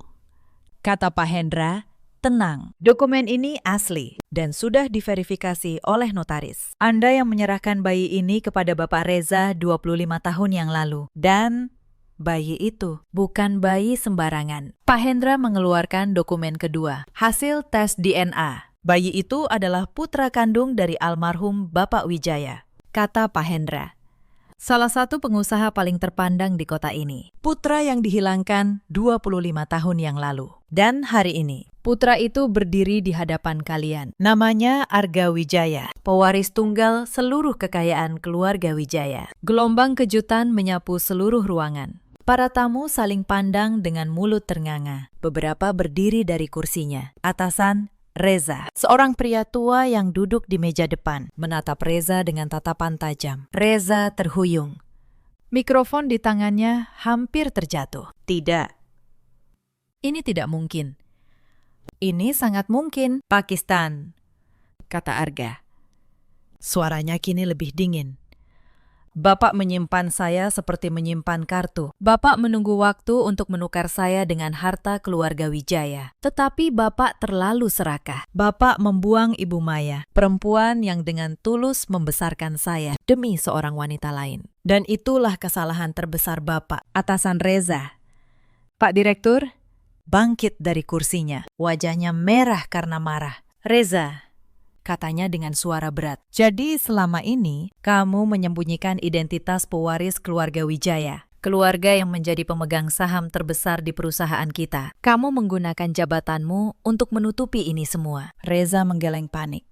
kata Pak Hendra, tenang. Dokumen ini asli dan sudah diverifikasi oleh notaris. Anda yang menyerahkan bayi ini kepada Bapak Reza 25 tahun yang lalu. Dan bayi itu bukan bayi sembarangan. Pak Hendra mengeluarkan dokumen kedua, hasil tes DNA. Bayi itu adalah putra kandung dari almarhum Bapak Wijaya, kata Pak Hendra. Salah satu pengusaha paling terpandang di kota ini. Putra yang dihilangkan 25 tahun yang lalu. Dan hari ini, putra itu berdiri di hadapan kalian. Namanya Arga Wijaya, pewaris tunggal seluruh kekayaan keluarga Wijaya. Gelombang kejutan menyapu seluruh ruangan. Para tamu saling pandang dengan mulut ternganga. Beberapa berdiri dari kursinya. Atasan, Reza, seorang pria tua yang duduk di meja depan, menatap Reza dengan tatapan tajam. Reza terhuyung. Mikrofon di tangannya hampir terjatuh. Tidak. Ini tidak mungkin. Ini sangat mungkin. Pakistan, kata Arga. Suaranya kini lebih dingin. Bapak menyimpan saya seperti menyimpan kartu. Bapak menunggu waktu untuk menukar saya dengan harta keluarga Wijaya. Tetapi Bapak terlalu serakah. Bapak membuang Ibu Maya, perempuan yang dengan tulus membesarkan saya demi seorang wanita lain. Dan itulah kesalahan terbesar Bapak. Atasan Reza. Pak Direktur bangkit dari kursinya. Wajahnya merah karena marah. Reza, katanya dengan suara berat. Jadi selama ini, kamu menyembunyikan identitas pewaris keluarga Wijaya. Keluarga yang menjadi pemegang saham terbesar di perusahaan kita. Kamu menggunakan jabatanmu untuk menutupi ini semua. Reza menggeleng panik.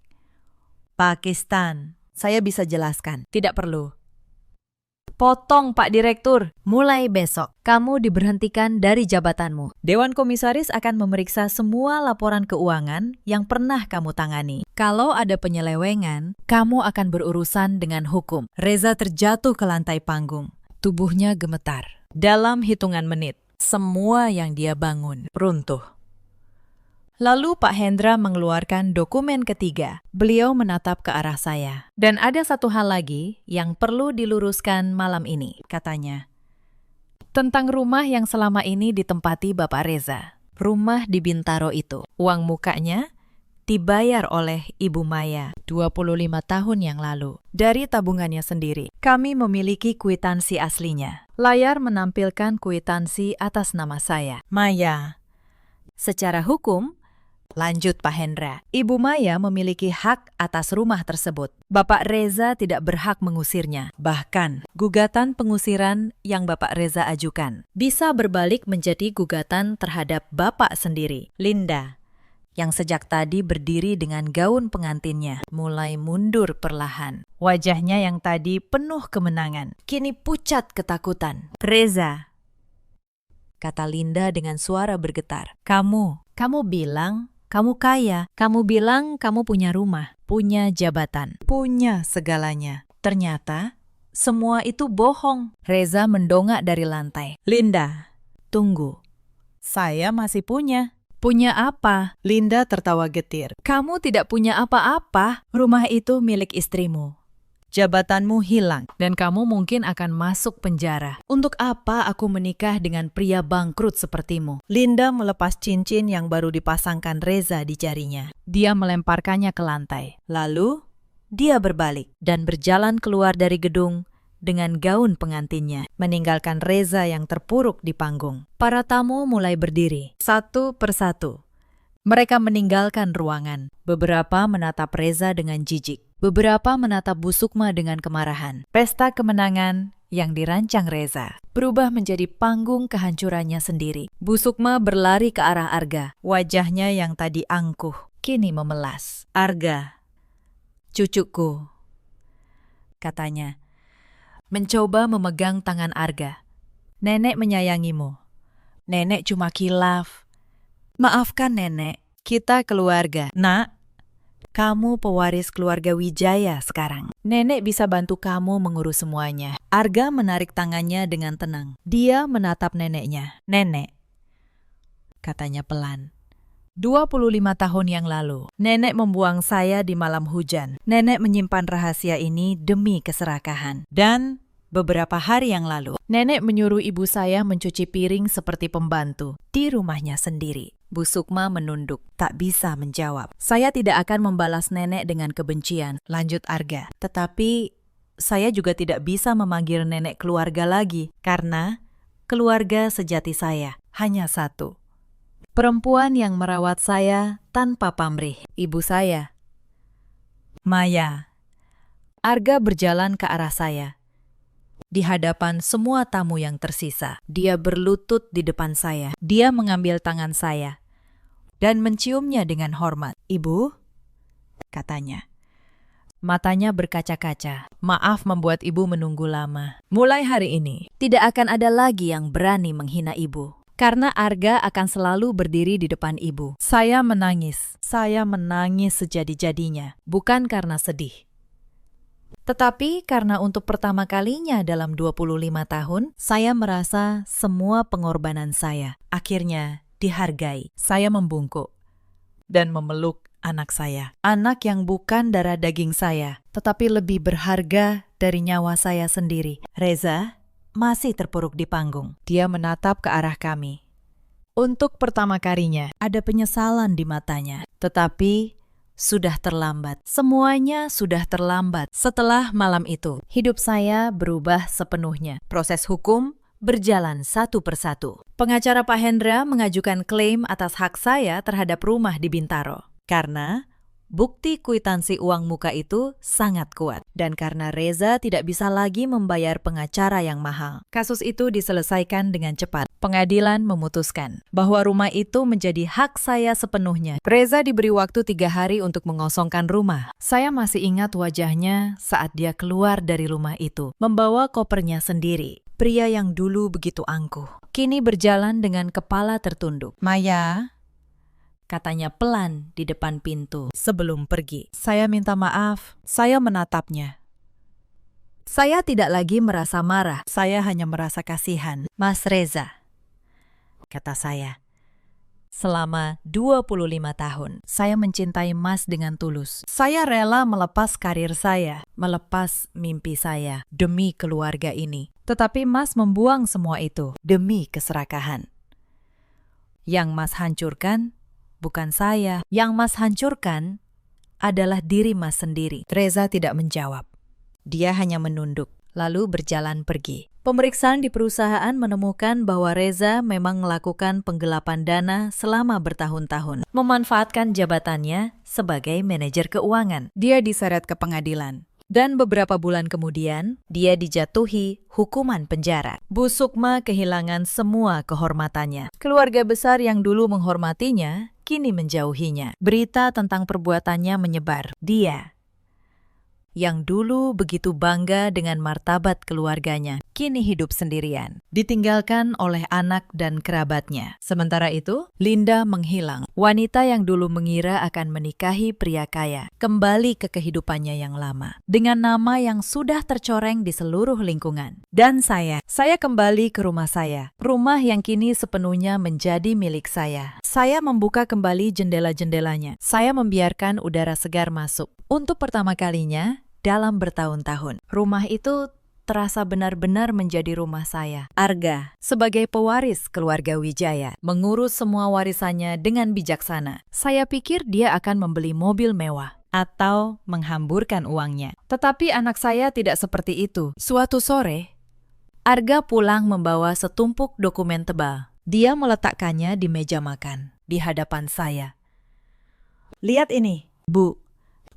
Pakistan, saya bisa jelaskan. Tidak perlu. Potong, Pak Direktur. Mulai besok, kamu diberhentikan dari jabatanmu. Dewan Komisaris akan memeriksa semua laporan keuangan yang pernah kamu tangani. Kalau ada penyelewengan, kamu akan berurusan dengan hukum. Reza terjatuh ke lantai panggung. Tubuhnya gemetar. Dalam hitungan menit, semua yang dia bangun runtuh. Lalu Pak Hendra mengeluarkan dokumen ketiga. Beliau menatap ke arah saya. Dan ada satu hal lagi yang perlu diluruskan malam ini, katanya. Tentang rumah yang selama ini ditempati Bapak Reza. Rumah di Bintaro itu. Uang mukanya dibayar oleh Ibu Maya 25 tahun yang lalu. Dari tabungannya sendiri. Kami memiliki kwitansi aslinya. Layar menampilkan kwitansi atas nama saya. Maya. Secara hukum, lanjut Pak Hendra, Ibu Maya memiliki hak atas rumah tersebut. Bapak Reza tidak berhak mengusirnya. Bahkan, gugatan pengusiran yang Bapak Reza ajukan bisa berbalik menjadi gugatan terhadap Bapak sendiri. Linda, yang sejak tadi berdiri dengan gaun pengantinnya, mulai mundur perlahan. Wajahnya yang tadi penuh kemenangan, kini pucat ketakutan. Reza, kata Linda dengan suara bergetar. Kamu bilang kamu kaya, kamu bilang kamu punya rumah, punya jabatan, punya segalanya. Ternyata semua itu bohong. Reza mendongak dari lantai. Linda, tunggu. Saya masih punya. Punya apa? Linda tertawa getir. Kamu tidak punya apa-apa. Rumah itu milik istrimu. Jabatanmu hilang dan kamu mungkin akan masuk penjara. Untuk apa aku menikah dengan pria bangkrut sepertimu? Linda melepas cincin yang baru dipasangkan Reza di jarinya. Dia melemparkannya ke lantai. Lalu, dia berbalik dan berjalan keluar dari gedung dengan gaun pengantinnya, meninggalkan Reza yang terpuruk di panggung. Para tamu mulai berdiri, satu persatu. Mereka meninggalkan ruangan. Beberapa menatap Reza dengan jijik. Beberapa menatap Bu Sukma dengan kemarahan. Pesta kemenangan yang dirancang Reza berubah menjadi panggung kehancurannya sendiri. Bu Sukma berlari ke arah Arga. Wajahnya yang tadi angkuh, kini memelas. "Arga, cucuku," katanya, mencoba memegang tangan Arga. "Nenek menyayangimu. Nenek cuma kilaf. Maafkan nenek, kita keluarga." "Nak, kamu pewaris keluarga Wijaya sekarang. Nenek bisa bantu kamu mengurus semuanya." Arga menarik tangannya dengan tenang. Dia menatap neneknya. "Nenek," katanya pelan. 25 tahun yang lalu, nenek membuang saya di malam hujan. Nenek menyimpan rahasia ini demi keserakahan. Dan beberapa hari yang lalu, nenek menyuruh ibu saya mencuci piring seperti pembantu di rumahnya sendiri. Bu Sukma menunduk, tak bisa menjawab. "Saya tidak akan membalas nenek dengan kebencian," lanjut Arga. "Tetapi saya juga tidak bisa memanggil nenek keluarga lagi, karena keluarga sejati saya hanya satu. Perempuan yang merawat saya tanpa pamrih, ibu saya, Maya." Arga berjalan ke arah saya. Di hadapan semua tamu yang tersisa, dia berlutut di depan saya. Dia mengambil tangan saya dan menciumnya dengan hormat. "Ibu," katanya. Matanya berkaca-kaca. "Maaf membuat ibu menunggu lama. Mulai hari ini, tidak akan ada lagi yang berani menghina ibu. Karena Arga akan selalu berdiri di depan ibu." Saya menangis. Saya menangis sejadi-jadinya. Bukan karena sedih, tetapi karena untuk pertama kalinya dalam 25 tahun, saya merasa semua pengorbanan saya akhirnya dihargai. Saya membungkuk dan memeluk anak saya. Anak yang bukan darah daging saya, tetapi lebih berharga dari nyawa saya sendiri. Reza masih terpuruk di panggung. Dia menatap ke arah kami. Untuk pertama kalinya, ada penyesalan di matanya. Tetapi sudah terlambat. Semuanya sudah terlambat. Setelah malam itu, hidup saya berubah sepenuhnya. Proses hukum berjalan satu persatu. Pengacara Pak Hendra mengajukan klaim atas hak saya terhadap rumah di Bintaro. Karena bukti kwitansi uang muka itu sangat kuat. Dan karena Reza tidak bisa lagi membayar pengacara yang mahal. Kasus itu diselesaikan dengan cepat. Pengadilan memutuskan bahwa rumah itu menjadi hak saya sepenuhnya. Reza diberi waktu 3 hari untuk mengosongkan rumah. Saya masih ingat wajahnya saat dia keluar dari rumah itu, membawa kopernya sendiri. Pria yang dulu begitu angkuh, kini berjalan dengan kepala tertunduk. "Maya," katanya pelan di depan pintu sebelum pergi. Saya minta maaf, saya menatapnya. Saya tidak lagi merasa marah, saya hanya merasa kasihan. "Mas Reza," kata saya, "selama 25 tahun, saya mencintai Mas dengan tulus. Saya rela melepas karir saya, melepas mimpi saya demi keluarga ini. Tetapi Mas membuang semua itu demi keserakahan. Yang Mas hancurkan bukan saya. Yang Mas hancurkan adalah diri Mas sendiri." Reza tidak menjawab. Dia hanya menunduk, lalu berjalan pergi. Pemeriksaan di perusahaan menemukan bahwa Reza memang melakukan penggelapan dana selama bertahun-tahun, memanfaatkan jabatannya sebagai manajer keuangan. Dia diseret ke pengadilan. Dan beberapa bulan kemudian, dia dijatuhi hukuman penjara. Bu Sukma kehilangan semua kehormatannya. Keluarga besar yang dulu menghormatinya, kini menjauhinya. Berita tentang perbuatannya menyebar. Dia, yang dulu begitu bangga dengan martabat keluarganya, kini hidup sendirian, ditinggalkan oleh anak dan kerabatnya. Sementara itu, Linda menghilang. Wanita yang dulu mengira akan menikahi pria kaya, kembali ke kehidupannya yang lama, dengan nama yang sudah tercoreng di seluruh lingkungan. Dan saya kembali ke rumah saya, rumah yang kini sepenuhnya menjadi milik saya. Saya membuka kembali jendela-jendelanya. Saya membiarkan udara segar masuk. Untuk pertama kalinya dalam bertahun-tahun, rumah itu terasa benar-benar menjadi rumah saya. Arga, sebagai pewaris keluarga Wijaya, mengurus semua warisannya dengan bijaksana. Saya pikir dia akan membeli mobil mewah atau menghamburkan uangnya. Tetapi anak saya tidak seperti itu. Suatu sore, Arga pulang membawa setumpuk dokumen tebal. Dia meletakkannya di meja makan, di hadapan saya. "Lihat ini, Bu,"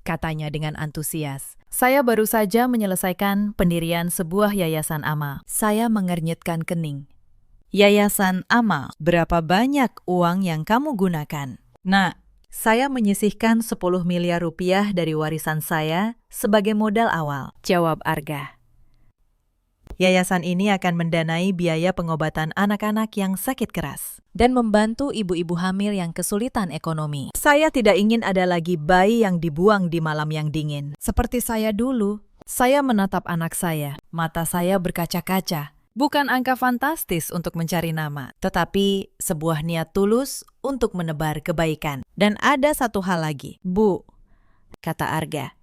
katanya dengan antusias. Saya baru saja menyelesaikan pendirian sebuah yayasan amal. Saya mengernyitkan kening. Yayasan amal, berapa banyak uang yang kamu gunakan? Nah, saya menyisihkan 10 miliar rupiah dari warisan saya sebagai modal awal, jawab Arga. Yayasan ini akan mendanai biaya pengobatan anak-anak yang sakit keras dan membantu ibu-ibu hamil yang kesulitan ekonomi. Saya tidak ingin ada lagi bayi yang dibuang di malam yang dingin. Seperti saya dulu, saya menatap anak saya. Mata saya berkaca-kaca. Bukan angka fantastis untuk mencari nama, tetapi sebuah niat tulus untuk menebar kebaikan. Dan ada satu hal lagi. Bu, kata Arga.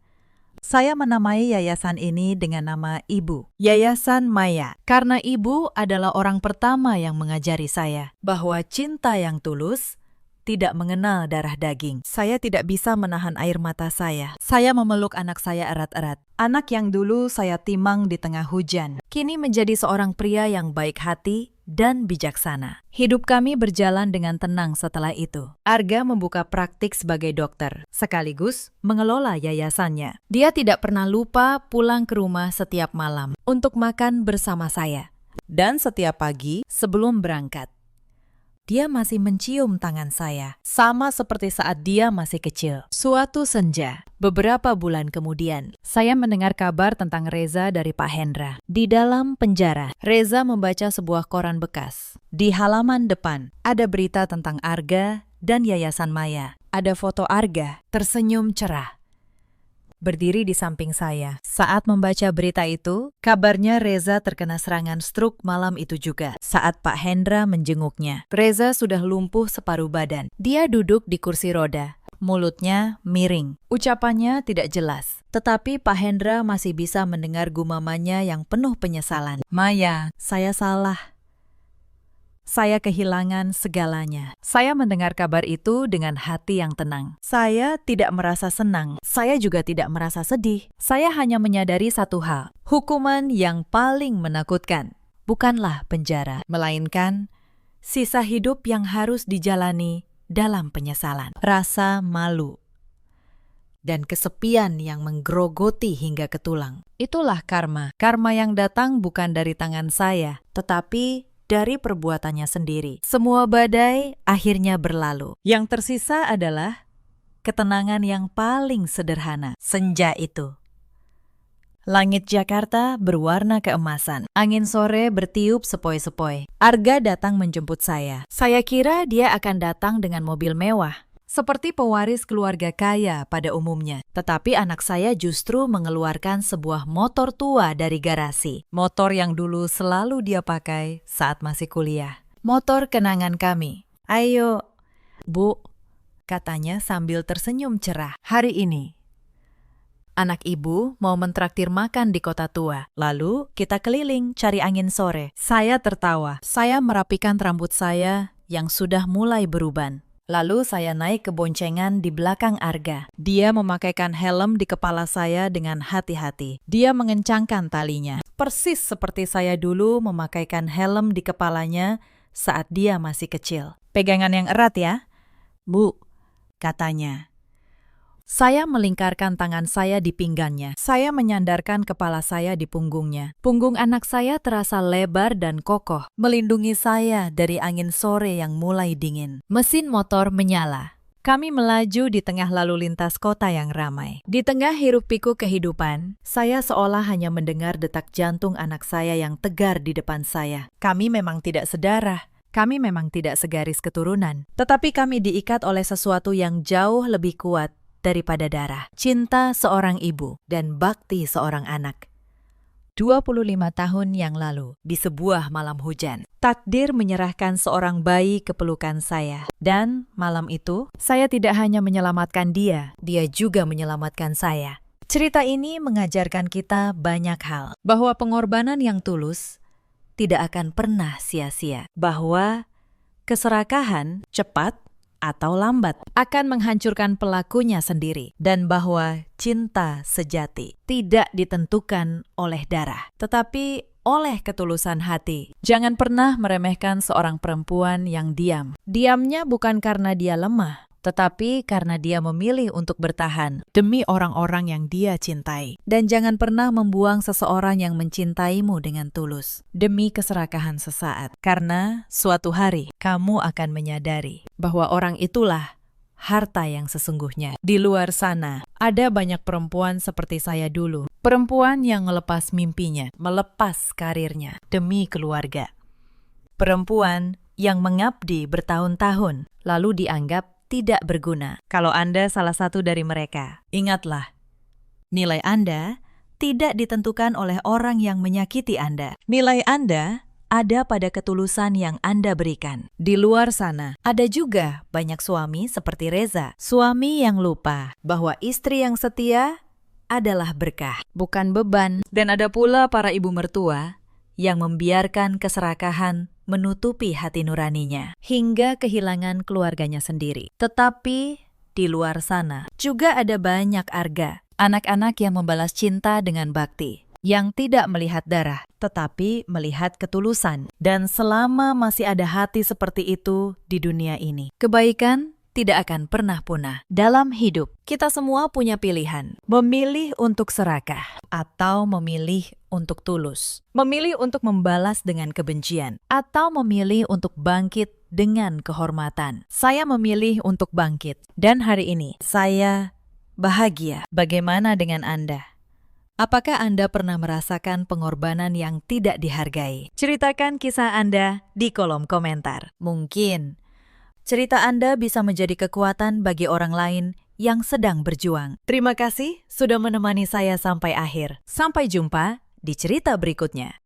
Saya menamai yayasan ini dengan nama Ibu, Yayasan Maya, karena Ibu adalah orang pertama yang mengajari saya bahwa cinta yang tulus tidak mengenal darah daging. Saya tidak bisa menahan air mata saya. Saya memeluk anak saya erat-erat. Anak yang dulu saya timang di tengah hujan, kini menjadi seorang pria yang baik hati dan bijaksana. Hidup kami berjalan dengan tenang setelah itu. Arga membuka praktik sebagai dokter, sekaligus mengelola yayasannya. Dia tidak pernah lupa pulang ke rumah setiap malam untuk makan bersama saya. Dan setiap pagi sebelum berangkat, dia masih mencium tangan saya, sama seperti saat dia masih kecil. Suatu senja, beberapa bulan kemudian, saya mendengar kabar tentang Reza dari Pak Hendra. Di dalam penjara, Reza membaca sebuah koran bekas. Di halaman depan, ada berita tentang Arga dan Yayasan Maya. Ada foto Arga tersenyum cerah, berdiri di samping saya. Saat membaca berita itu, kabarnya Reza terkena serangan stroke malam itu juga. Saat Pak Hendra menjenguknya, Reza sudah lumpuh separuh badan. Dia duduk di kursi roda, mulutnya miring. Ucapannya tidak jelas, tetapi Pak Hendra masih bisa mendengar gumamannya yang penuh penyesalan. Maya, saya salah. Saya kehilangan segalanya. Saya mendengar kabar itu dengan hati yang tenang. Saya tidak merasa senang. Saya juga tidak merasa sedih. Saya hanya menyadari satu hal. Hukuman yang paling menakutkan bukanlah penjara, melainkan sisa hidup yang harus dijalani dalam penyesalan, rasa malu, dan kesepian yang menggerogoti hingga ke tulang. Itulah karma. Karma yang datang bukan dari tangan saya, tetapi dari perbuatannya sendiri. Semua badai akhirnya berlalu. Yang tersisa adalah ketenangan yang paling sederhana. Senja itu. Langit Jakarta berwarna keemasan. Angin sore bertiup sepoi-sepoi. Arga datang menjemput saya. Saya kira dia akan datang dengan mobil mewah, seperti pewaris keluarga kaya pada umumnya. Tetapi anak saya justru mengeluarkan sebuah motor tua dari garasi. Motor yang dulu selalu dia pakai saat masih kuliah. Motor kenangan kami. Ayo, Bu, katanya sambil tersenyum cerah. Hari ini, anak ibu mau mentraktir makan di kota tua. Lalu kita keliling cari angin sore. Saya tertawa. Saya merapikan rambut saya yang sudah mulai beruban. Lalu saya naik ke boncengan di belakang Arga. Dia memakaikan helm di kepala saya dengan hati-hati. Dia mengencangkan talinya, persis seperti saya dulu memakaikan helm di kepalanya saat dia masih kecil. Pegangan yang erat ya, Bu, katanya. Saya melingkarkan tangan saya di pinggangnya. Saya menyandarkan kepala saya di punggungnya. Punggung anak saya terasa lebar dan kokoh, melindungi saya dari angin sore yang mulai dingin. Mesin motor menyala. Kami melaju di tengah lalu lintas kota yang ramai. Di tengah hiruk-pikuk kehidupan, saya seolah hanya mendengar detak jantung anak saya yang tegar di depan saya. Kami memang tidak sedarah. Kami memang tidak segaris keturunan. Tetapi kami diikat oleh sesuatu yang jauh lebih kuat daripada darah, cinta seorang ibu dan bakti seorang anak. 25 tahun yang lalu, di sebuah malam hujan, takdir menyerahkan seorang bayi ke pelukan saya. Dan malam itu, saya tidak hanya menyelamatkan dia juga menyelamatkan saya. Cerita ini mengajarkan kita banyak hal, bahwa pengorbanan yang tulus tidak akan pernah sia-sia, bahwa keserakahan cepat atau lambat akan menghancurkan pelakunya sendiri, dan bahwa cinta sejati tidak ditentukan oleh darah, tetapi oleh ketulusan hati. Jangan pernah meremehkan seorang perempuan yang diam. Diamnya bukan karena dia lemah, tetapi karena dia memilih untuk bertahan demi orang-orang yang dia cintai. Dan jangan pernah membuang seseorang yang mencintaimu dengan tulus demi keserakahan sesaat, karena suatu hari kamu akan menyadari bahwa orang itulah harta yang sesungguhnya. Di luar sana, ada banyak perempuan seperti saya dulu. Perempuan yang melepas mimpinya, melepas karirnya demi keluarga. Perempuan yang mengabdi bertahun-tahun, lalu dianggap tidak berguna. Kalau Anda salah satu dari mereka, ingatlah, nilai Anda tidak ditentukan oleh orang yang menyakiti Anda. Nilai Anda ada pada ketulusan yang Anda berikan. Di luar sana, ada juga banyak suami seperti Reza. Suami yang lupa bahwa istri yang setia adalah berkah, bukan beban. Dan ada pula para ibu mertua yang membiarkan keserakahan menutupi hati nuraninya, hingga kehilangan keluarganya sendiri. Tetapi di luar sana, juga ada banyak arga, anak-anak yang membalas cinta dengan bakti, yang tidak melihat darah, tetapi melihat ketulusan. Dan selama masih ada hati seperti itu di dunia ini, kebaikan tidak akan pernah punah. Dalam hidup, kita semua punya pilihan. Memilih untuk serakah, atau memilih untuk tulus. Memilih untuk membalas dengan kebencian, atau memilih untuk bangkit dengan kehormatan. Saya memilih untuk bangkit. Dan hari ini, saya bahagia. Bagaimana dengan Anda? Apakah Anda pernah merasakan pengorbanan yang tidak dihargai? Ceritakan kisah Anda di kolom komentar. Mungkin cerita Anda bisa menjadi kekuatan bagi orang lain yang sedang berjuang. Terima kasih sudah menemani saya sampai akhir. Sampai jumpa di cerita berikutnya.